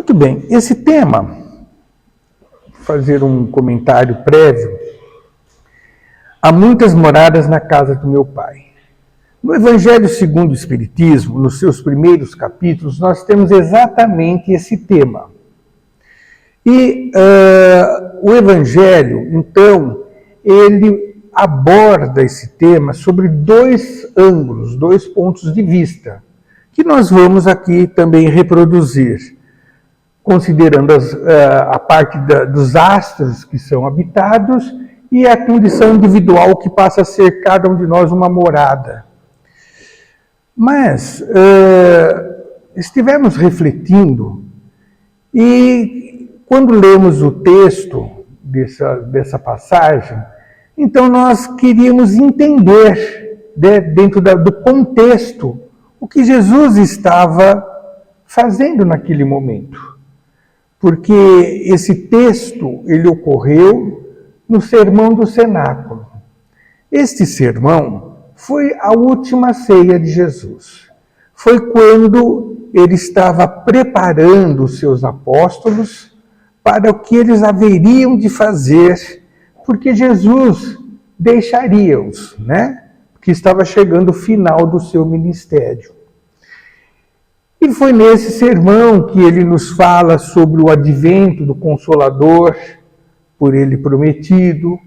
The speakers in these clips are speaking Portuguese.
Muito bem, esse tema, vou fazer um comentário prévio. Há muitas moradas na casa do meu Pai. No Evangelho segundo o Espiritismo, nos seus primeiros capítulos, nós temos exatamente esse tema. E o Evangelho, então, ele aborda esse tema sobre dois ângulos, dois pontos de vista, que nós vamos aqui também reproduzir, considerando a parte dos astros que são habitados e a condição individual que passa a ser cada um de nós uma morada. Mas estivemos refletindo e quando lemos o texto dessa passagem, então nós queríamos entender, dentro do contexto, o que Jesus estava fazendo naquele momento. Porque esse texto, ele ocorreu no Sermão do Cenáculo. Este sermão foi a última ceia de Jesus. Foi quando ele estava preparando os seus apóstolos para o que eles haveriam de fazer, porque Jesus deixaria-os, né? Que estava chegando o final do seu ministério. E foi nesse sermão que ele nos fala sobre o advento do Consolador, por ele prometido,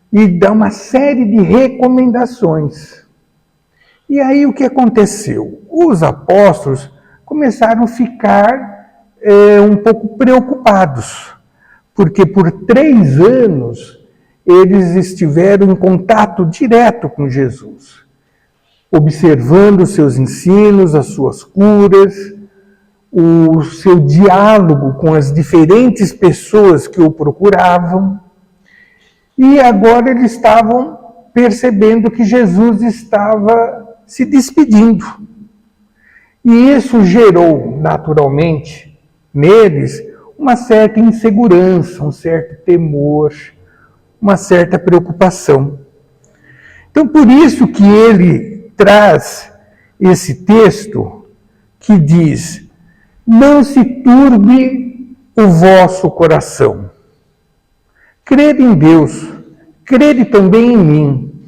e dá uma série de recomendações. E aí o que aconteceu? Os apóstolos começaram a ficar um pouco preocupados, porque por 3 anos eles estiveram em contato direto com Jesus, observando os seus ensinos, as suas curas, o seu diálogo com as diferentes pessoas que o procuravam. E agora eles estavam percebendo que Jesus estava se despedindo. E isso gerou, naturalmente, neles, uma certa insegurança, um certo temor, uma certa preocupação. Então, por isso que ele traz esse texto que diz: não se turbe o vosso coração. Crede em Deus, crede também em mim.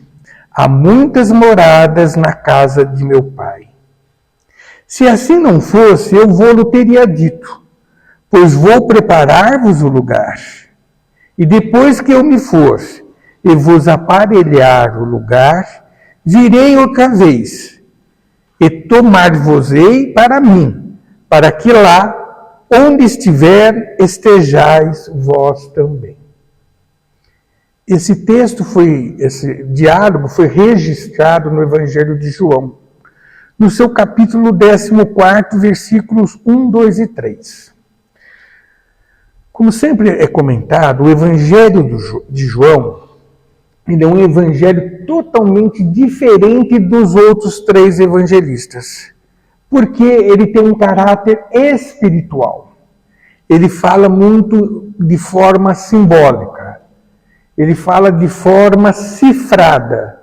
Há muitas moradas na casa de meu Pai. Se assim não fosse, eu vou-lo teria dito, pois vou preparar-vos o lugar. E depois que eu me for e vos aparelhar o lugar, virei outra vez, e tomar-vos-ei para mim, para que lá, onde estiver, estejais vós também. Esse diálogo foi registrado no Evangelho de João, no seu capítulo 14, versículos 1, 2 e 3. Como sempre é comentado, o Evangelho de João, ele é um evangelho totalmente diferente dos outros 3 evangelistas, porque ele tem um caráter espiritual. Ele fala muito de forma simbólica, ele fala de forma cifrada,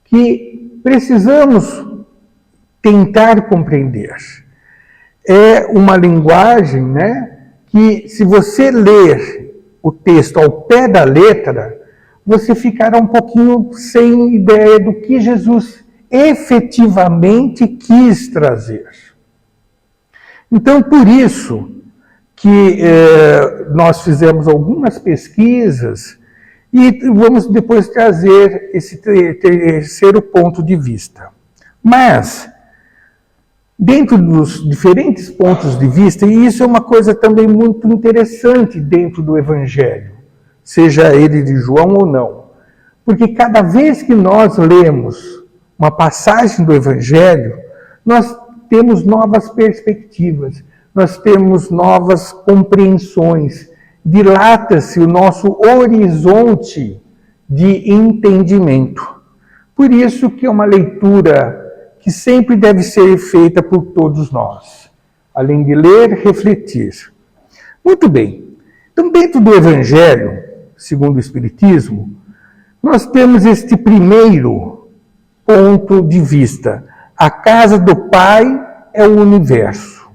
que precisamos tentar compreender. É uma linguagem, né, que se você ler o texto ao pé da letra, você ficará um pouquinho sem ideia do que Jesus efetivamente quis trazer. Então, por isso que nós fizemos algumas pesquisas e vamos depois trazer esse terceiro ponto de vista. Mas, dentro dos diferentes pontos de vista, e isso é uma coisa também muito interessante dentro do Evangelho, seja ele de João ou não. Porque cada vez que nós lemos uma passagem do Evangelho, nós temos novas perspectivas, nós temos novas compreensões, dilata-se o nosso horizonte de entendimento. Por isso que é uma leitura que sempre deve ser feita por todos nós. Além de ler, refletir. Muito bem. Então, dentro do Evangelho, segundo o Espiritismo, nós temos este primeiro ponto de vista. A casa do Pai é o universo.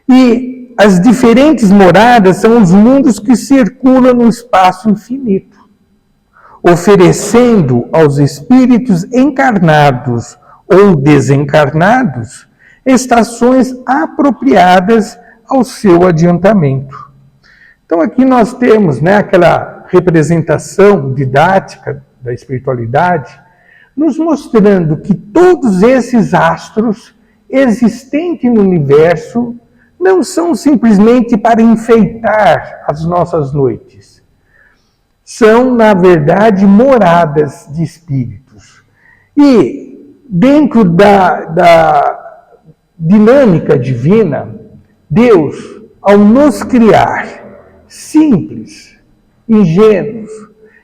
E as diferentes moradas são os mundos que circulam no espaço infinito, oferecendo aos espíritos encarnados ou desencarnados estações apropriadas ao seu adiantamento. Então aqui nós temos, né, aquela representação didática da espiritualidade, nos mostrando que todos esses astros existentes no universo não são simplesmente para enfeitar as nossas noites. São, na verdade, moradas de espíritos. E dentro da dinâmica divina, Deus, ao nos criar simples, ingênuos,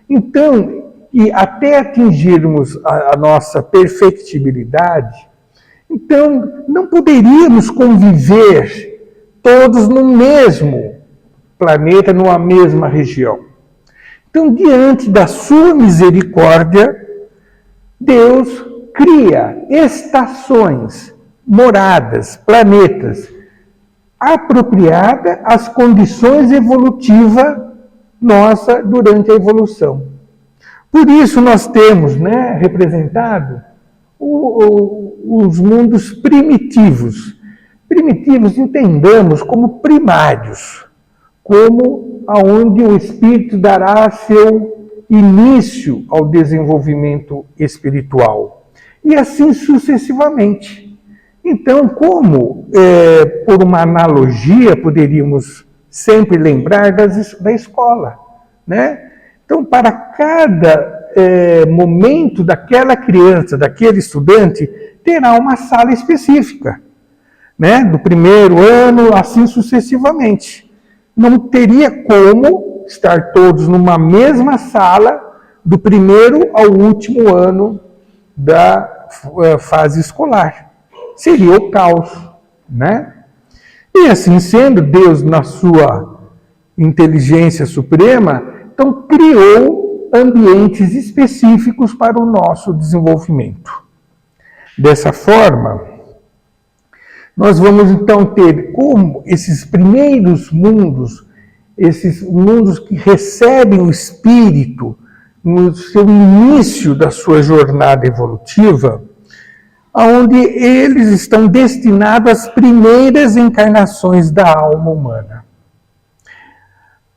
então, e até atingirmos a nossa perfectibilidade, então não poderíamos conviver todos no mesmo planeta, numa mesma região. Então, diante da sua misericórdia, Deus cria estações, moradas, planetas, apropriada às condições evolutivas nossa durante a evolução. Por isso nós temos, né, representado os mundos primitivos. Primitivos entendamos como primários, como aonde o espírito dará seu início ao desenvolvimento espiritual. E assim sucessivamente. Então, como, por uma analogia, poderíamos sempre lembrar da escola, né? Então, para cada momento daquela criança, daquele estudante, terá uma sala específica, né? Do primeiro ano, assim sucessivamente. Não teria como estar todos numa mesma sala do primeiro ao último ano da fase escolar. Seria o caos, né? E assim sendo, Deus, na sua inteligência suprema, então criou ambientes específicos para o nosso desenvolvimento. Dessa forma, nós vamos então ter como esses primeiros mundos, esses mundos que recebem o espírito no seu início da sua jornada evolutiva, onde eles estão destinados às primeiras encarnações da alma humana.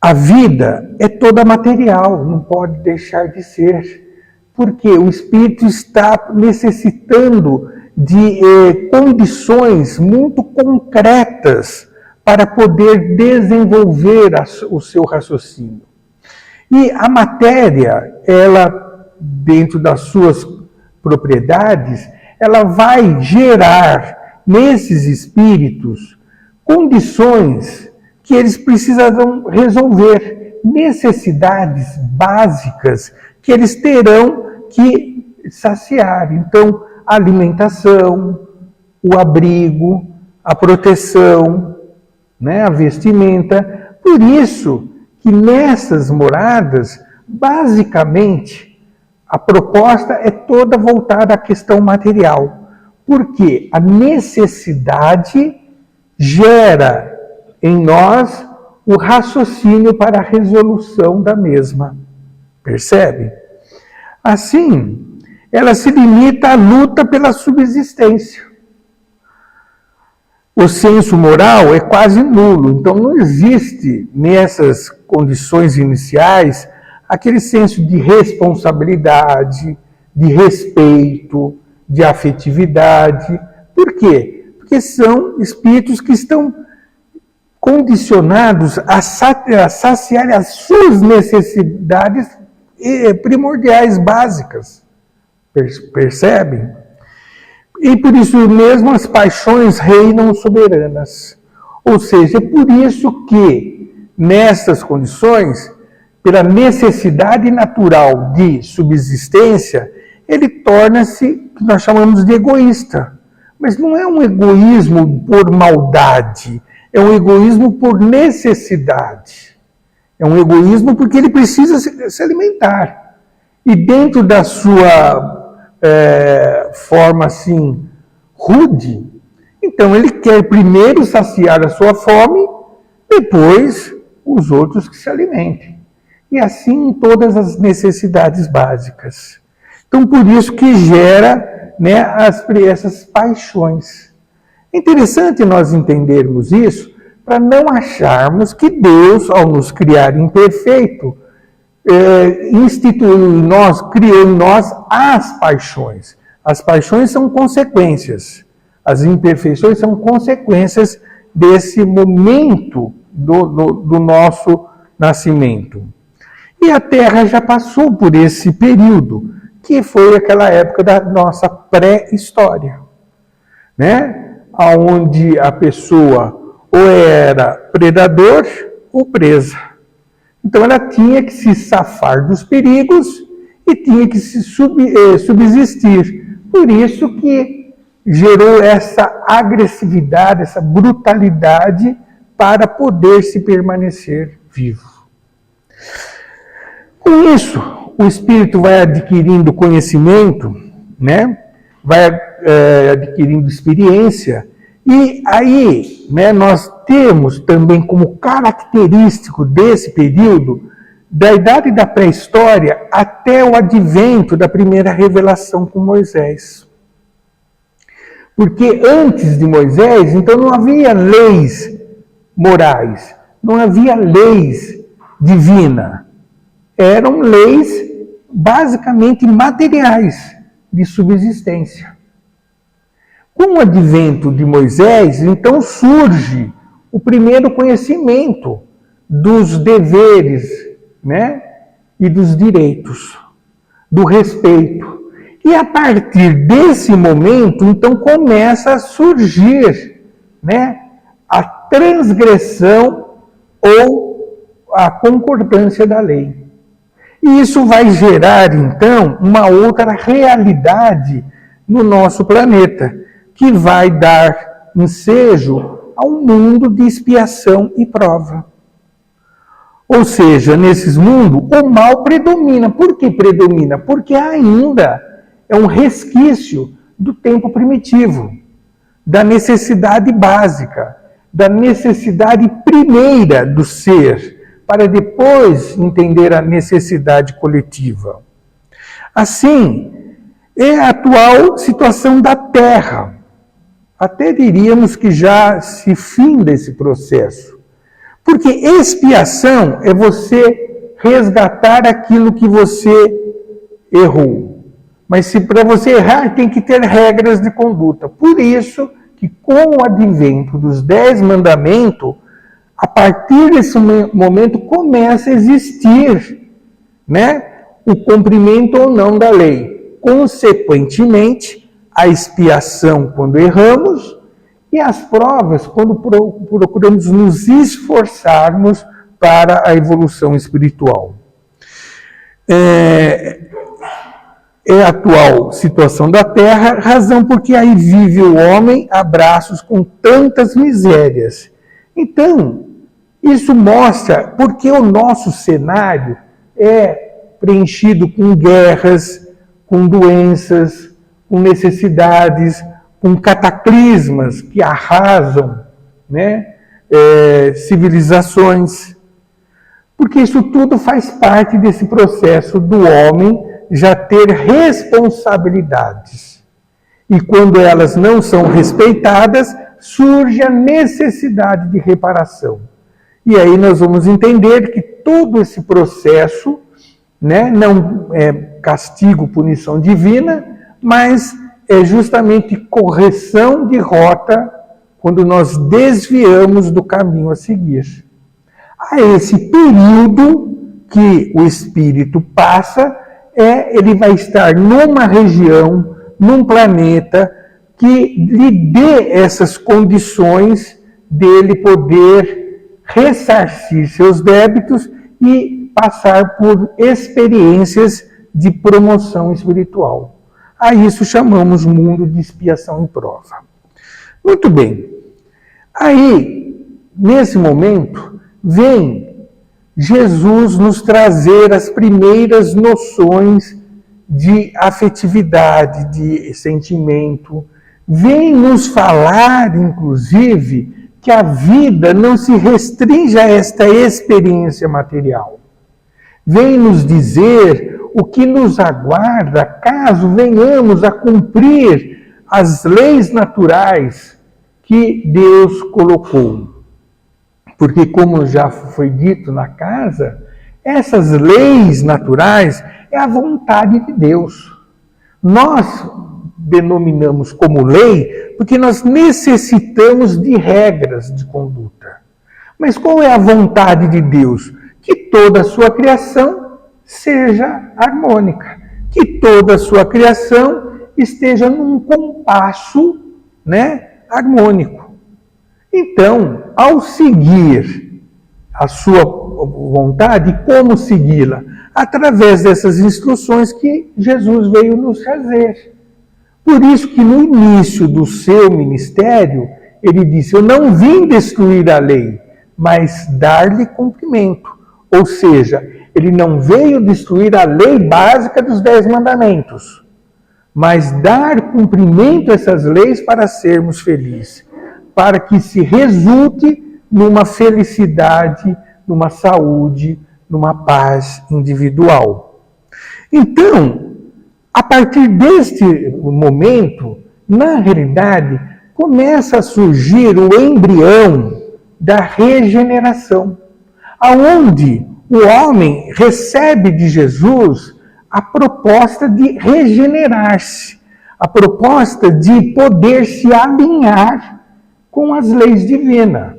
A vida é toda material, não pode deixar de ser, porque o espírito está necessitando de condições muito concretas para poder desenvolver o seu raciocínio. E a matéria, ela, dentro das suas propriedades, ela vai gerar nesses espíritos condições que eles precisarão resolver, necessidades básicas que eles terão que saciar. Então, a alimentação, o abrigo, a proteção, né, a vestimenta. Por isso que nessas moradas, basicamente, a proposta é toda voltada à questão material, porque a necessidade gera em nós o raciocínio para a resolução da mesma. Percebe? Assim, ela se limita à luta pela subsistência. O senso moral é quase nulo, então não existe nessas condições iniciais aquele senso de responsabilidade, de respeito, de afetividade. Por quê? Porque são espíritos que estão condicionados a saciar as suas necessidades primordiais, básicas. Percebem? E por isso mesmo as paixões reinam soberanas. Ou seja, é por isso que, nessas condições, pela necessidade natural de subsistência, ele torna-se o que nós chamamos de egoísta. Mas não é um egoísmo por maldade, é um egoísmo por necessidade. É um egoísmo porque ele precisa se alimentar. E dentro da sua forma assim, rude, então ele quer primeiro saciar a sua fome depois os outros que se alimentem. E assim em todas as necessidades básicas. Então, por isso que gera, né, essas paixões. É interessante nós entendermos isso para não acharmos que Deus, ao nos criar imperfeito, instituiu em nós, criou em nós as paixões. As paixões são consequências. As imperfeições são consequências desse momento do nosso nascimento. E a Terra já passou por esse período, que foi aquela época da nossa pré-história, né? Onde a pessoa ou era predador ou presa. Então ela tinha que se safar dos perigos e tinha que se subsistir. Por isso que gerou essa agressividade, essa brutalidade para poder se permanecer vivo. Com isso, o espírito vai adquirindo conhecimento, né? Vai adquirindo experiência, e aí, né, nós temos também como característico desse período, da idade da pré-história até o advento da primeira revelação com Moisés. Porque antes de Moisés, então não havia leis morais, não havia leis divinas. Eram leis basicamente materiais de subsistência. Com o advento de Moisés, então surge o primeiro conhecimento dos deveres, né, e dos direitos, do respeito. E a partir desse momento, então começa a surgir, né, a transgressão ou a concordância da lei. E isso vai gerar, então, uma outra realidade no nosso planeta, que vai dar ensejo a um mundo de expiação e prova. Ou seja, nesses mundos, o mal predomina. Por que predomina? Porque ainda é um resquício do tempo primitivo, da necessidade básica, da necessidade primeira do ser, para depois entender a necessidade coletiva. Assim, é a atual situação da Terra. Até diríamos que já se finda esse processo. Porque expiação é você resgatar aquilo que você errou. Mas se para você errar, tem que ter regras de conduta. Por isso que com o advento dos 10 mandamentos, a partir desse momento começa a existir, né, o cumprimento ou não da lei. Consequentemente, a expiação quando erramos e as provas quando procuramos nos esforçarmos para a evolução espiritual. É a atual situação da Terra, razão porque aí vive o homem a braços com tantas misérias. Então, isso mostra porque o nosso cenário é preenchido com guerras, com doenças, com necessidades, com cataclismas que arrasam, né, civilizações. Porque isso tudo faz parte desse processo do homem já ter responsabilidades. E quando elas não são respeitadas, surge a necessidade de reparação. E aí nós vamos entender que todo esse processo, né, não é castigo, punição divina, mas é justamente correção de rota quando nós desviamos do caminho a seguir. A esse período que o espírito passa, ele vai estar numa região, num planeta, que lhe dê essas condições dele poder ressarcir seus débitos e passar por experiências de promoção espiritual. A isso chamamos mundo de expiação e prova. Muito bem. Aí, nesse momento, vem Jesus nos trazer as primeiras noções de afetividade, de sentimento. Vem nos falar, inclusive, que a vida não se restringe a esta experiência material. Vem nos dizer o que nos aguarda caso venhamos a cumprir as leis naturais que Deus colocou. Porque, como já foi dito na casa, essas leis naturais é a vontade de Deus. Nós denominamos como lei porque nós necessitamos de regras de conduta. Mas qual é a vontade de Deus? Que toda a sua criação seja harmônica, que toda a sua criação esteja num compasso, harmônico. Então, ao seguir a sua vontade, como segui-la? Através dessas instruções que Jesus veio nos trazer. Por isso que no início do seu ministério, ele disse: eu não vim destruir a lei, mas dar-lhe cumprimento. Ou seja, ele não veio destruir a lei básica dos 10 mandamentos, mas dar cumprimento a essas leis para sermos felizes, para que se resulte numa felicidade, numa saúde, numa paz individual. Então, a partir deste momento, na realidade, começa a surgir o embrião da regeneração, aonde o homem recebe de Jesus a proposta de regenerar-se, a proposta de poder se alinhar com as leis divinas,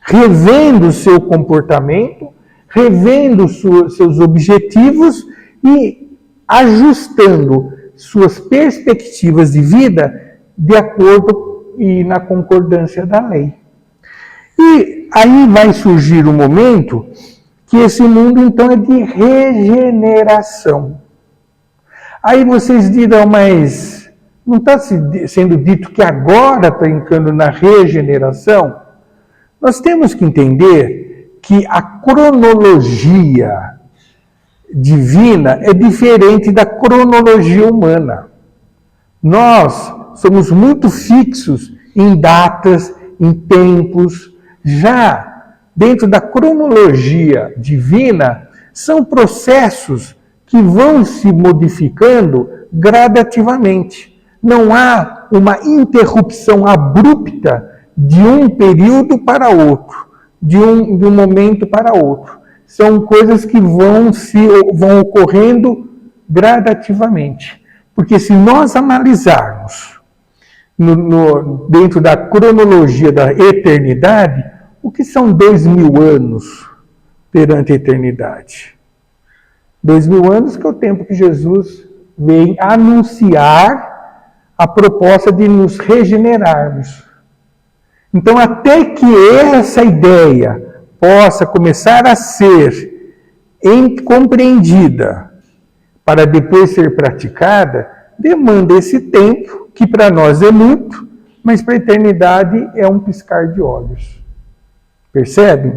revendo o seu comportamento, revendo seus objetivos e ajustando suas perspectivas de vida de acordo e na concordância da lei. E aí vai surgir um momento que esse mundo então é de regeneração. Aí vocês dirão, mas não está sendo dito que agora está entrando na regeneração? Nós temos que entender que a cronologia divina é diferente da cronologia humana. Nós somos muito fixos em datas, em tempos. Já dentro da cronologia divina, são processos que vão se modificando gradativamente. Não há uma interrupção abrupta de um período para outro, de um momento para outro. São coisas que vão ocorrendo gradativamente. Porque se nós analisarmos dentro da cronologia da eternidade, o que são 2000 anos perante a eternidade? 2000 anos que é o tempo que Jesus vem anunciar a proposta de nos regenerarmos. Então, até que essa ideia possa começar a ser compreendida para depois ser praticada, demanda esse tempo, que para nós é muito, mas para a eternidade é um piscar de olhos. Percebe?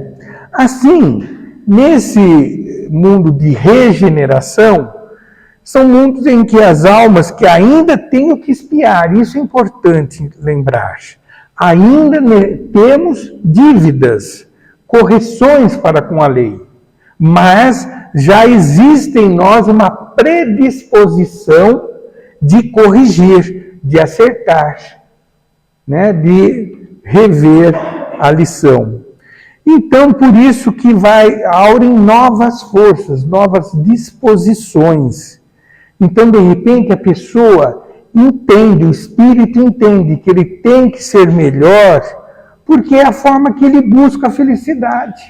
Assim, nesse mundo de regeneração, são mundos em que as almas que ainda têm o que expiar, isso é importante lembrar. Ainda temos dívidas, correções para com a lei, mas já existe em nós uma predisposição de corrigir, de acertar, de rever a lição. Então, por isso que aurem novas forças, novas disposições. Então, de repente, a pessoa entende, o espírito entende que ele tem que ser melhor, porque é a forma que ele busca a felicidade.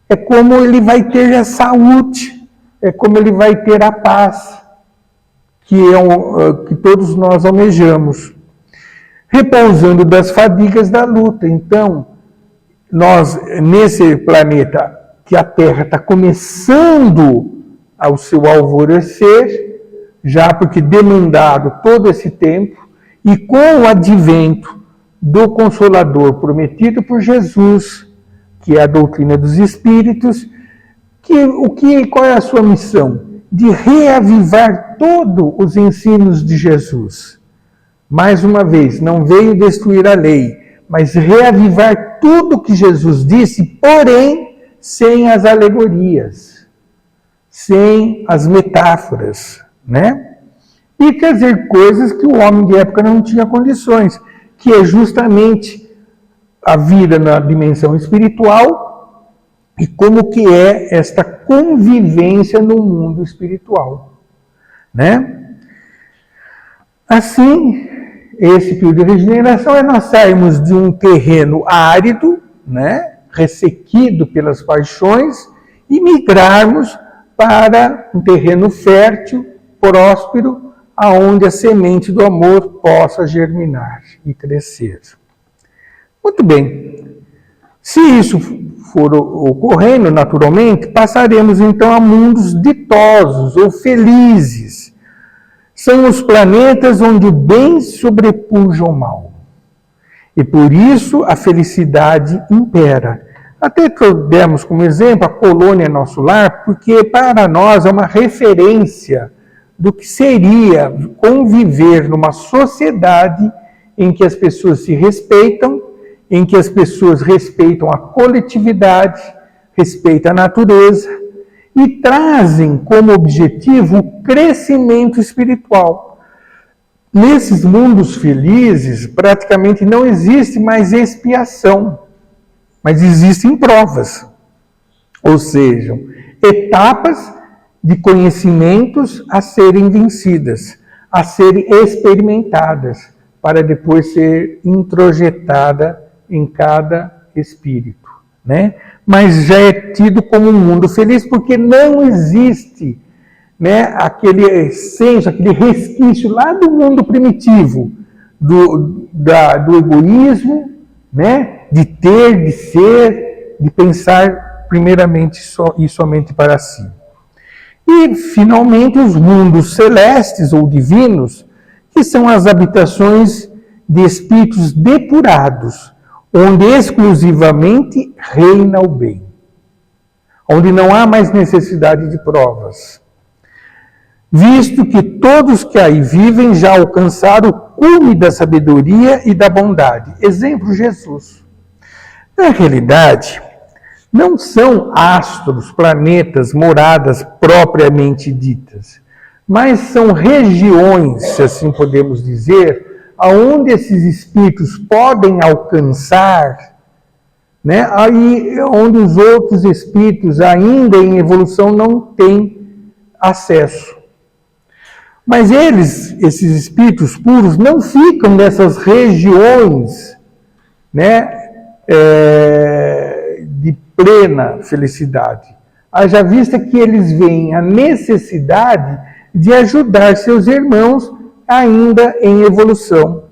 É como ele vai ter a saúde, é como ele vai ter a paz, que todos nós almejamos. Repousando das fadigas da luta. Então, nós, nesse planeta, que a Terra está começando ao seu alvorecer, já porque demandado todo esse tempo, e com o advento do Consolador prometido por Jesus, que é a doutrina dos Espíritos, qual é a sua missão? De reavivar todos os ensinos de Jesus. Mais uma vez, não veio destruir a lei, mas reavivar tudo que Jesus disse, porém sem as alegorias, sem as metáforas, né? E trazer coisas que o homem de época não tinha condições, que é justamente a vida na dimensão espiritual e como que é esta convivência no mundo espiritual, né? Assim, esse período de regeneração é nós sairmos de um terreno árido, né, ressequido pelas paixões, e migrarmos para um terreno fértil, próspero, aonde a semente do amor possa germinar e crescer. Muito bem. Se isso for ocorrendo naturalmente, passaremos então a mundos ditosos ou felizes. São os planetas onde o bem sobrepuja o mal. E por isso a felicidade impera. Até demos como exemplo a colônia Nosso Lar, porque para nós é uma referência do que seria conviver numa sociedade em que as pessoas se respeitam, em que as pessoas respeitam a coletividade, respeitam a natureza e trazem como objetivo o crescimento espiritual. Nesses mundos felizes, praticamente não existe mais expiação, mas existem provas, ou seja, etapas de conhecimentos a serem vencidas, a serem experimentadas, para depois ser introjetada em cada espírito, né? Mas já é tido como um mundo feliz, porque não existe, né, aquele senso, aquele resquício lá do mundo primitivo, do egoísmo, né, de ter, de ser, de pensar primeiramente só e somente para si. E, finalmente, os mundos celestes ou divinos, que são as habitações de espíritos depurados, onde exclusivamente reina o bem, onde não há mais necessidade de provas, visto que todos que aí vivem já alcançaram o cume da sabedoria e da bondade. Exemplo, Jesus. Na realidade, não são astros, planetas, moradas propriamente ditas, mas são regiões, se assim podemos dizer, aonde esses espíritos podem alcançar, né, aí onde os outros espíritos ainda em evolução não têm acesso. Mas eles, esses espíritos puros, não ficam nessas regiões, né, de plena felicidade. Haja vista que eles veem a necessidade de ajudar seus irmãos ainda em evolução.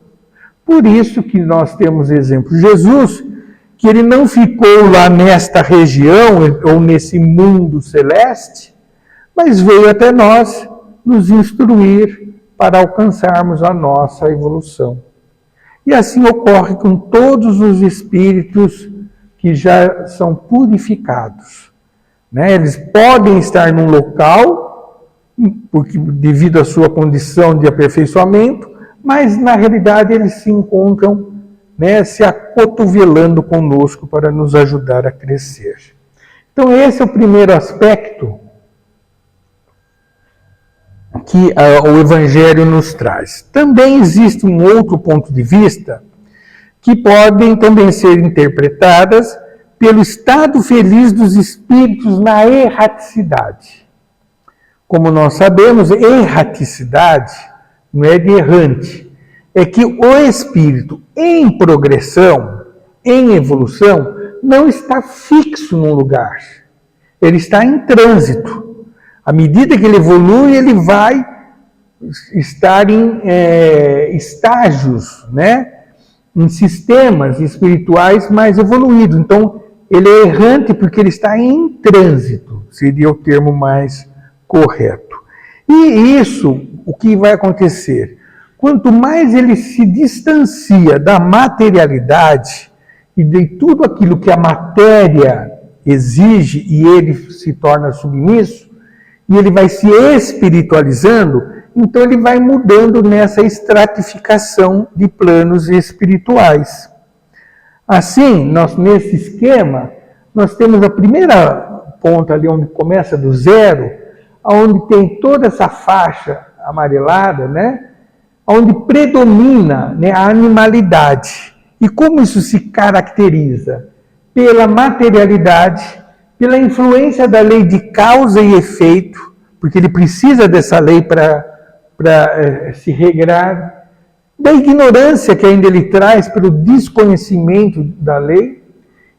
Por isso que nós temos exemplo de Jesus, que ele não ficou lá nesta região ou nesse mundo celeste, mas veio até nós nos instruir para alcançarmos a nossa evolução. E assim ocorre com todos os espíritos que já são purificados, né? Eles podem estar num local, porque, devido à sua condição de aperfeiçoamento, mas na realidade eles se encontram, né, se acotovelando conosco para nos ajudar a crescer. Então esse é o primeiro aspecto que o Evangelho nos traz. Também existe um outro ponto de vista que podem também ser interpretadas pelo estado feliz dos espíritos na erraticidade. Como nós sabemos, erraticidade não é de errante, é que o espírito em progressão, em evolução, não está fixo num lugar, ele está em trânsito. À medida que ele evolui, ele vai estar em estágios, né? Em sistemas espirituais mais evoluídos. Então, ele é errante porque ele está em trânsito, seria o termo mais correto. E isso, o que vai acontecer? Quanto mais ele se distancia da materialidade e de tudo aquilo que a matéria exige e ele se torna submisso, e ele vai se espiritualizando, então ele vai mudando nessa estratificação de planos espirituais. Assim, nesse esquema, nós temos a primeira ponta ali onde começa do zero, onde tem toda essa faixa amarelada, né? Onde predomina, né, a animalidade. E como isso se caracteriza? Pela materialidade, pela influência da lei de causa e efeito, porque ele precisa dessa lei para se regrar, da ignorância que ainda ele traz pelo desconhecimento da lei,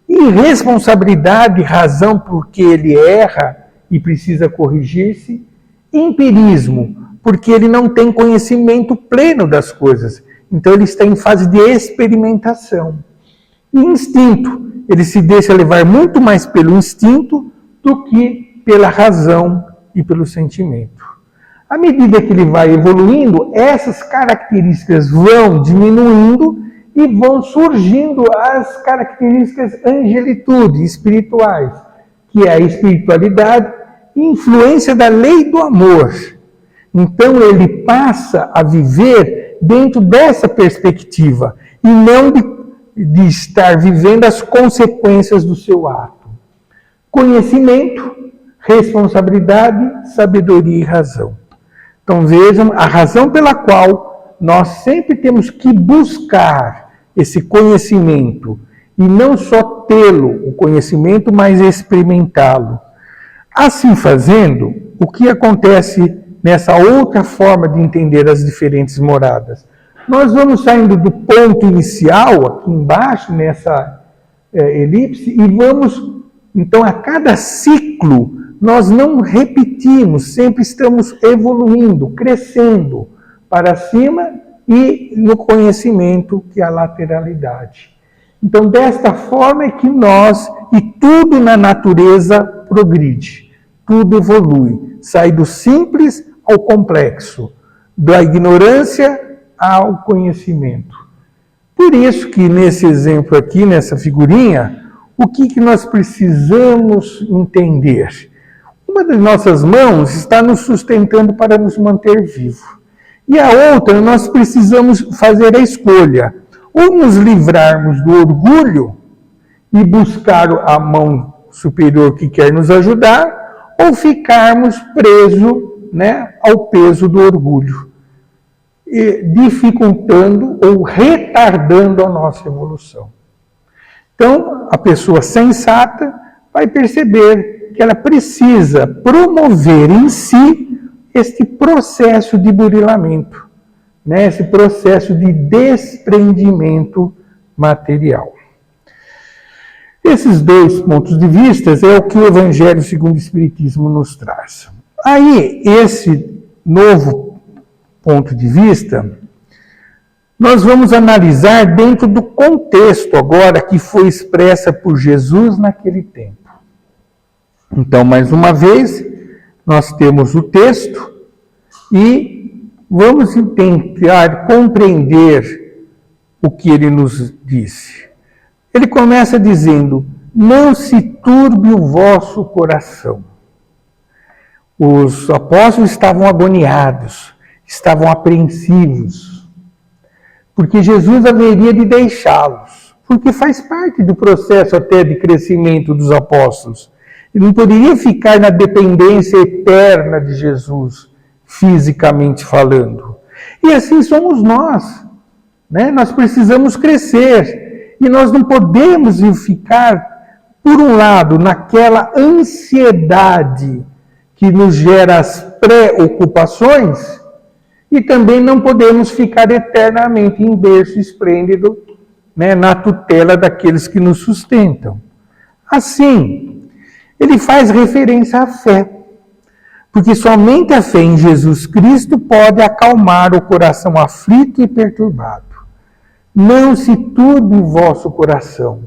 irresponsabilidade, razão porque ele erra e precisa corrigir-se, empirismo, porque ele não tem conhecimento pleno das coisas, então ele está em fase de experimentação. E instinto, ele se deixa levar muito mais pelo instinto do que pela razão e pelo sentimento. À medida que ele vai evoluindo, essas características vão diminuindo e vão surgindo as características angelitude, espirituais, que é a espiritualidade e influência da lei do amor. Então ele passa a viver dentro dessa perspectiva e não de estar vivendo as consequências do seu ato. Conhecimento, responsabilidade, sabedoria e razão. Então vejam a razão pela qual nós sempre temos que buscar esse conhecimento e não só tê-lo, o conhecimento, mas experimentá-lo. Assim fazendo, o que acontece nessa outra forma de entender as diferentes moradas? Nós vamos saindo do ponto inicial, aqui embaixo, nessa elipse, e vamos, então, a cada ciclo, nós não repetimos, sempre estamos evoluindo, crescendo para cima e no conhecimento, que é a lateralidade. Então, desta forma é que nós, e tudo na natureza progride, tudo evolui, sai do simples ao complexo, da ignorância ao conhecimento. Por isso que nesse exemplo aqui, nessa figurinha, o que nós precisamos entender? Uma das nossas mãos está nos sustentando para nos manter vivos. E a outra, nós precisamos fazer a escolha. Ou nos livrarmos do orgulho e buscar a mão superior que quer nos ajudar, ou ficarmos presos, né, ao peso do orgulho, dificultando ou retardando a nossa evolução. Então, a pessoa sensata vai perceber que ela precisa promover em si este processo de burilamento, né, esse processo de desprendimento material. Esses dois pontos de vista é o que o Evangelho segundo o Espiritismo nos traz. Aí, esse novo ponto de vista, nós vamos analisar dentro do contexto agora que foi expressa por Jesus naquele tempo. Então, mais uma vez, nós temos o texto e vamos tentar compreender o que ele nos disse. Ele começa dizendo: não se turbe o vosso coração. Os apóstolos estavam agoniados, estavam apreensivos, porque Jesus haveria de deixá-los, porque faz parte do processo até de crescimento dos apóstolos. Ele não poderia ficar na dependência eterna de Jesus, fisicamente falando. E assim somos nós, né? Nós precisamos crescer, e nós não podemos ficar, por um lado, naquela ansiedade que nos gera as preocupações, e também não podemos ficar eternamente em berço esplêndido, né, na tutela daqueles que nos sustentam. Assim, ele faz referência à fé, porque somente a fé em Jesus Cristo pode acalmar o coração aflito e perturbado. Não se turbe o vosso coração,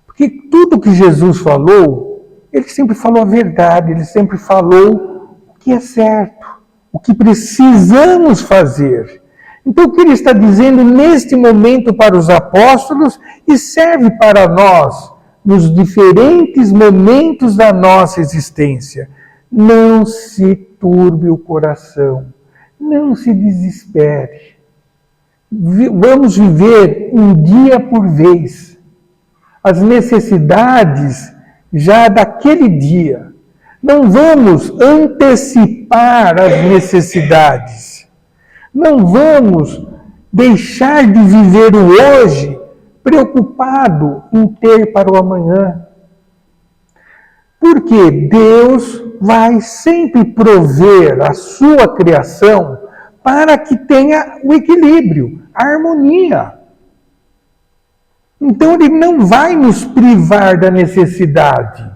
porque tudo que Jesus falou, ele sempre falou a verdade, ele sempre falou o que é certo, o que precisamos fazer. Então, o que ele está dizendo neste momento para os apóstolos e serve para nós nos diferentes momentos da nossa existência. Não se turbe o coração, não se desespere. Vamos viver um dia por vez. as necessidades já daquele dia. Não vamos antecipar as necessidades. Não vamos deixar de viver o hoje preocupado em ter para o amanhã. Porque Deus vai sempre prover a sua criação para que tenha o equilíbrio, a harmonia. Então Ele não vai nos privar da necessidade.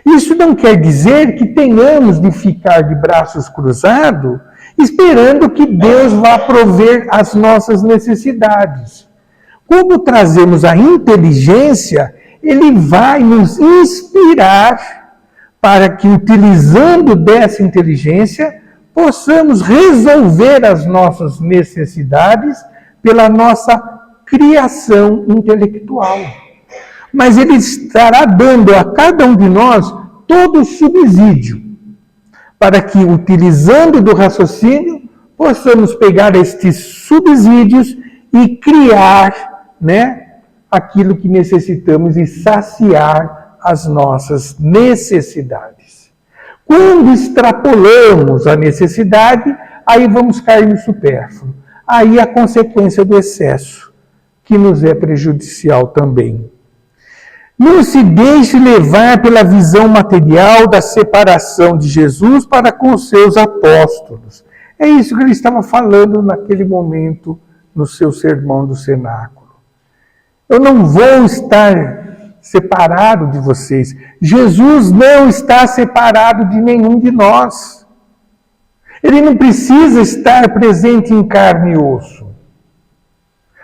Isso não quer dizer que tenhamos de ficar de braços cruzados esperando que Deus vá prover as nossas necessidades. Como trazemos a inteligência, Ele vai nos inspirar para que, utilizando dessa inteligência, possamos resolver as nossas necessidades pela nossa criação intelectual. Mas Ele estará dando a cada um de nós todo o subsídio, para que, utilizando do raciocínio, possamos pegar estes subsídios e criar, aquilo que necessitamos e saciar as nossas necessidades. Quando extrapolamos a necessidade, aí vamos cair no supérfluo. Aí a consequência do excesso, que nos é prejudicial também. Não se deixe levar pela visão material da separação de Jesus para com os seus apóstolos. É isso que ele estava falando naquele momento no seu sermão do cenáculo. Eu não vou estar separado de vocês. Jesus não está separado de nenhum de nós. Ele não precisa estar presente em carne e osso.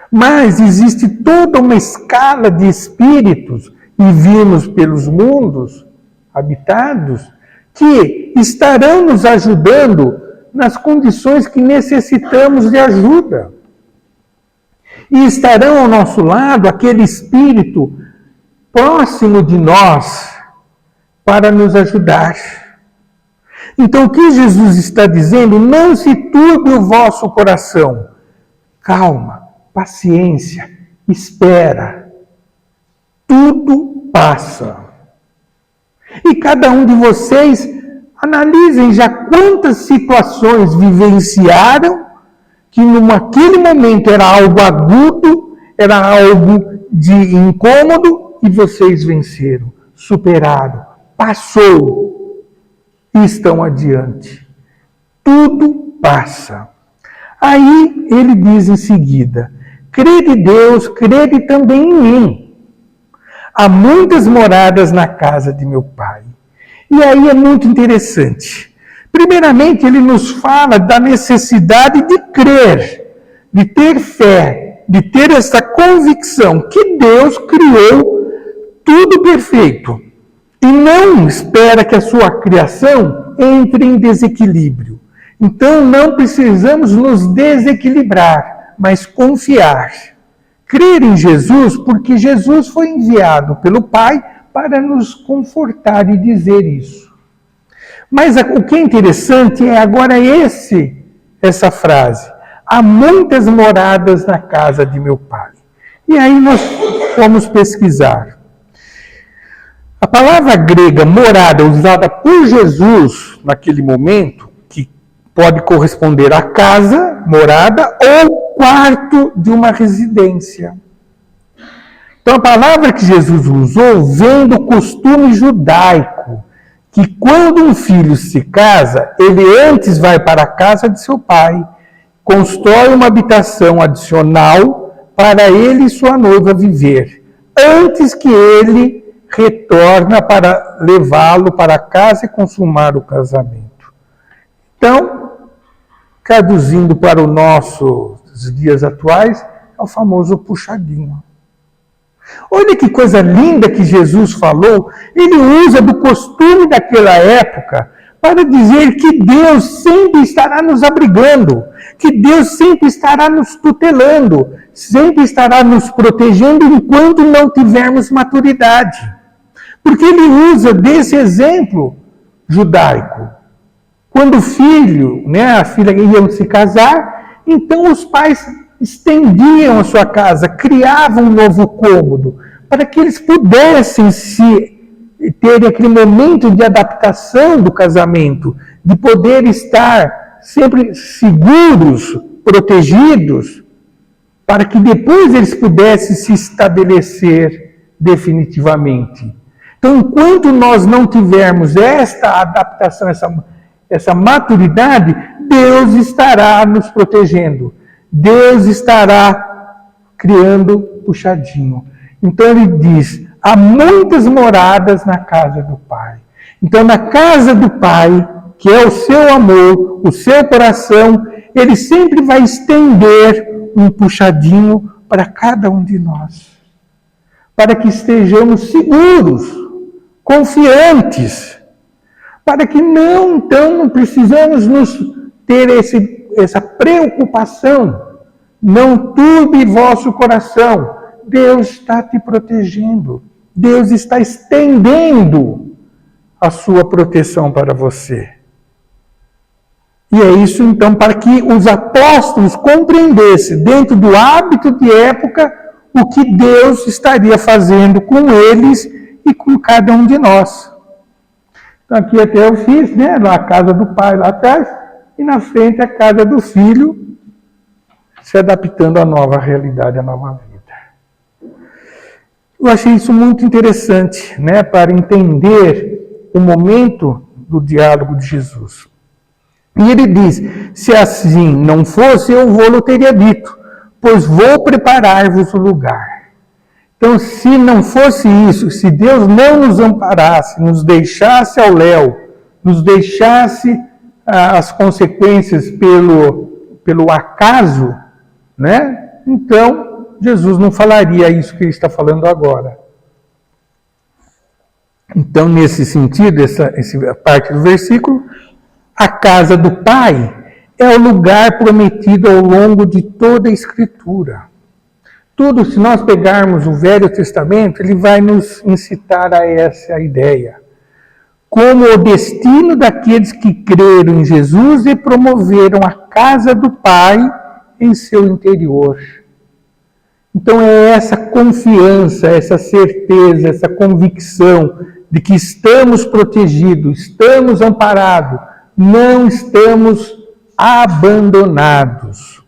Mas existe toda uma escala de espíritos e vimos pelos mundos habitados que estarão nos ajudando nas condições que necessitamos de ajuda. E estarão ao nosso lado aquele espírito próximo de nós para nos ajudar. Então o que Jesus está dizendo? Não se turbe o vosso coração. Calma, paciência, espera. Tudo passa. E cada um de vocês analisem já quantas situações vivenciaram que naquele momento era algo agudo, era algo de incômodo e vocês venceram, superaram, passou e estão adiante. Tudo passa. Aí ele diz em seguida: crede em Deus, crede também em mim. Há muitas moradas na casa de meu Pai. E aí é muito interessante. Primeiramente, ele nos fala da necessidade de crer, de ter fé, de ter essa convicção que Deus criou tudo perfeito. E não espera que a sua criação entre em desequilíbrio. Então não precisamos nos desequilibrar, mas confiar. Crer em Jesus, porque Jesus foi enviado pelo Pai para nos confortar e dizer isso. Mas o que é interessante é agora essa frase. Há muitas moradas na casa de meu Pai. E aí nós fomos pesquisar. A palavra grega morada usada por Jesus naquele momento, que pode corresponder a casa, morada ou quarto de uma residência. Então a palavra que Jesus usou vem do costume judaico, que quando um filho se casa, ele antes vai para a casa de seu pai, constrói uma habitação adicional para ele e sua noiva viver, antes que ele retorna para levá-lo para casa e consumar o casamento. Então, traduzindo para os nossos dias atuais, é o famoso puxadinho. Olha que coisa linda que Jesus falou. Ele usa do costume daquela época para dizer que Deus sempre estará nos abrigando, que Deus sempre estará nos tutelando, sempre estará nos protegendo enquanto não tivermos maturidade. Porque ele usa desse exemplo judaico. Quando o filho, a filha iam se casar, então os pais estendiam a sua casa, criavam um novo cômodo, para que eles pudessem ter aquele momento de adaptação do casamento, de poder estar sempre seguros, protegidos, para que depois eles pudessem se estabelecer definitivamente. Então, enquanto nós não tivermos esta adaptação, essa maturidade, Deus estará nos protegendo. Deus estará criando puxadinho. Então ele diz, há muitas moradas na casa do Pai. Então na casa do Pai, que é o seu amor, o seu coração, ele sempre vai estender um puxadinho para cada um de nós. Para que estejamos seguros, confiantes. Para que não precisamos ter essa preocupação. Não turbe vosso coração. Deus está te protegendo. Deus está estendendo a sua proteção para você. E é isso, então, para que os apóstolos compreendessem, dentro do hábito de época, o que Deus estaria fazendo com eles e com cada um de nós. Então, aqui até eu fiz, a casa do Pai lá atrás, e na frente a casa do Filho, se adaptando à nova realidade, à nova vida. Eu achei isso muito interessante, para entender o momento do diálogo de Jesus. E ele diz, se assim não fosse, eu vou-lo teria dito, pois vou preparar-vos o lugar. Então, se não fosse isso, se Deus não nos amparasse, nos deixasse ao léu, nos deixasse as consequências pelo acaso, então Jesus não falaria isso que ele está falando agora. Então, nesse sentido, essa parte do versículo, a casa do Pai é o lugar prometido ao longo de toda a Escritura. Tudo, se nós pegarmos o Velho Testamento, ele vai nos incitar a essa ideia. Como o destino daqueles que creram em Jesus e promoveram a casa do Pai em seu interior. Então é essa confiança, essa certeza, essa convicção de que estamos protegidos, estamos amparados, não estamos abandonados.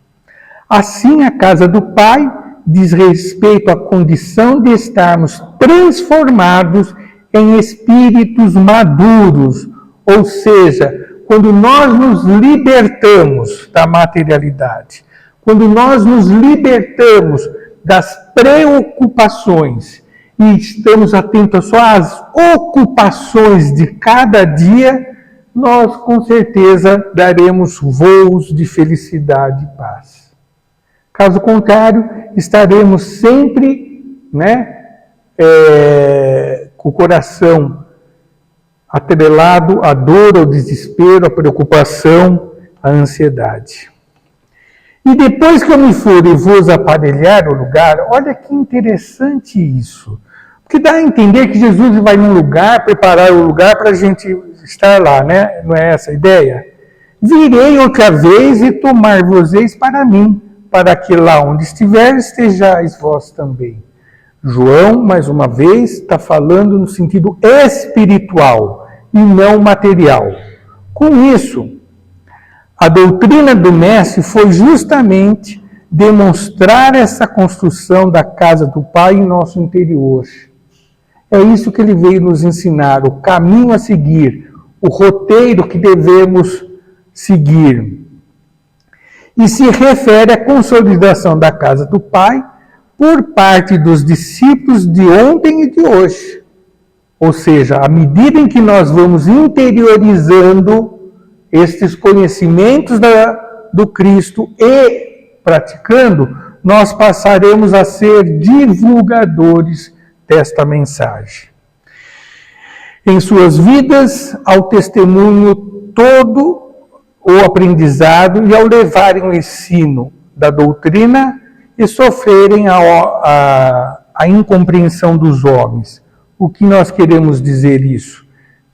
Assim, a casa do Pai diz respeito à condição de estarmos transformados em espíritos maduros, ou seja, quando nós nos libertamos da materialidade, quando nós nos libertamos das preocupações e estamos atentos só às ocupações de cada dia, nós com certeza daremos voos de felicidade e paz. Caso contrário, estaremos sempre com o coração atrelado à dor, ao desespero, à preocupação, à ansiedade. E depois que eu me for e vos aparelhar o lugar, olha que interessante isso. Porque dá a entender que Jesus vai num lugar, preparar o lugar para a gente estar lá, Não é essa a ideia? Virei outra vez e tomar-vos-eis para mim, para que lá onde estiver estejais vós também. João, mais uma vez, está falando no sentido espiritual e não material. Com isso, a doutrina do Mestre foi justamente demonstrar essa construção da casa do Pai em nosso interior. É isso que ele veio nos ensinar, o caminho a seguir, o roteiro que devemos seguir. E se refere à consolidação da casa do Pai por parte dos discípulos de ontem e de hoje. Ou seja, à medida em que nós vamos interiorizando estes conhecimentos do Cristo e praticando, nós passaremos a ser divulgadores desta mensagem. Em suas vidas, ao testemunho todo o aprendizado e ao levarem o ensino da doutrina e sofrerem a incompreensão dos homens. O que nós queremos dizer isso?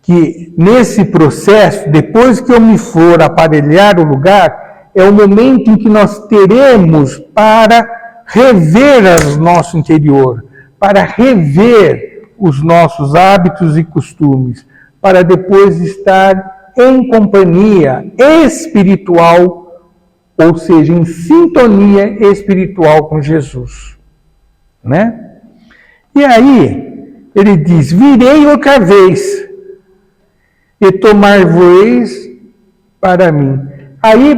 Que nesse processo, depois que eu me for aparelhar o lugar, é o momento em que nós teremos para rever o nosso interior, para rever os nossos hábitos e costumes, para depois estar em companhia espiritual, ou seja, em sintonia espiritual com Jesus, né? E aí, ele diz, virei outra vez e tomar-vos para mim. Aí,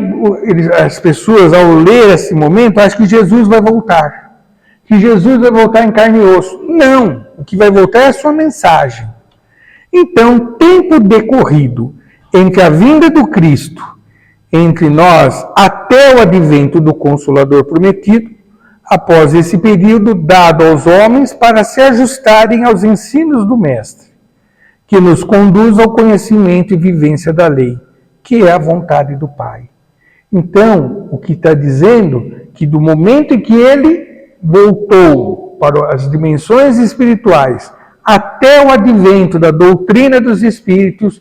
as pessoas, ao ler esse momento, acham que Jesus vai voltar. Que Jesus vai voltar em carne e osso. Não, o que vai voltar é a sua mensagem. Então, tempo decorrido entre a vinda do Cristo, entre nós, até o advento do Consolador prometido, após esse período dado aos homens para se ajustarem aos ensinos do Mestre, que nos conduz ao conhecimento e vivência da lei, que é a vontade do Pai. Então, o que está dizendo que do momento em que ele voltou para as dimensões espirituais, até o advento da doutrina dos Espíritos,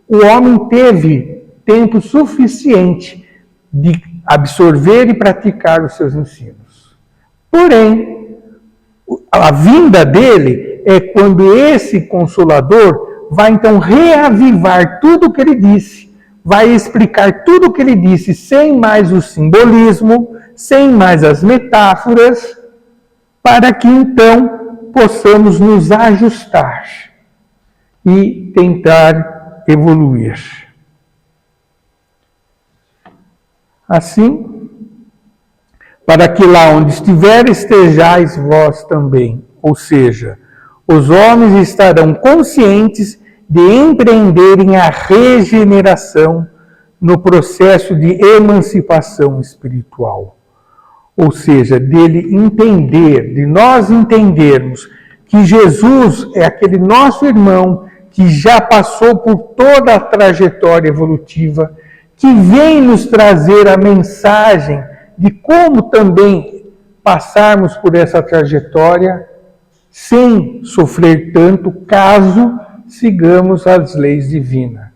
o homem teve tempo suficiente de absorver e praticar os seus ensinos. Porém, a vinda dele é quando esse Consolador vai então reavivar tudo o que ele disse, vai explicar tudo o que ele disse, sem mais o simbolismo, sem mais as metáforas, para que então possamos nos ajustar e tentar evoluir. Assim, para que lá onde estiver estejais vós também. Ou seja, os homens estarão conscientes de empreenderem a regeneração no processo de emancipação espiritual. Ou seja, dele entender, de nós entendermos que Jesus é aquele nosso irmão que já passou por toda a trajetória evolutiva, que vem nos trazer a mensagem de como também passarmos por essa trajetória sem sofrer tanto, caso sigamos as leis divinas.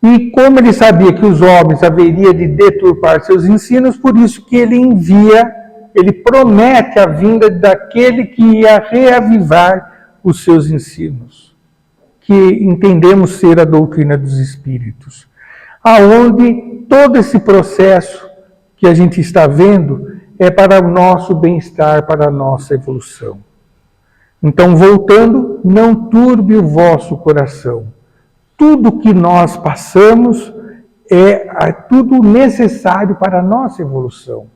E como ele sabia que os homens haveriam de deturpar seus ensinos, por isso que ele envia, ele promete a vinda daquele que ia reavivar os seus ensinos, que entendemos ser a doutrina dos Espíritos, aonde todo esse processo que a gente está vendo é para o nosso bem-estar, para a nossa evolução. Então, voltando, não turbe o vosso coração. Tudo que nós passamos é tudo necessário para a nossa evolução.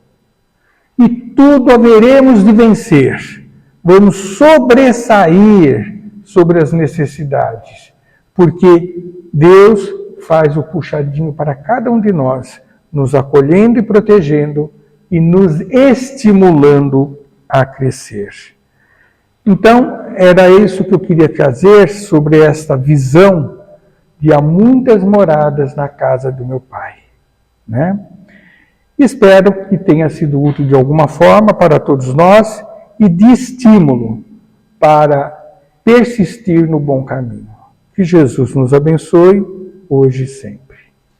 E tudo haveremos de vencer. Vamos sobressair sobre as necessidades, porque Deus faz o puxadinho para cada um de nós, nos acolhendo e protegendo e nos estimulando a crescer. Então, era isso que eu queria trazer sobre esta visão de há muitas moradas na casa do meu Pai, né? Espero que tenha sido útil de alguma forma para todos nós e de estímulo para persistir no bom caminho. Que Jesus nos abençoe hoje e sempre.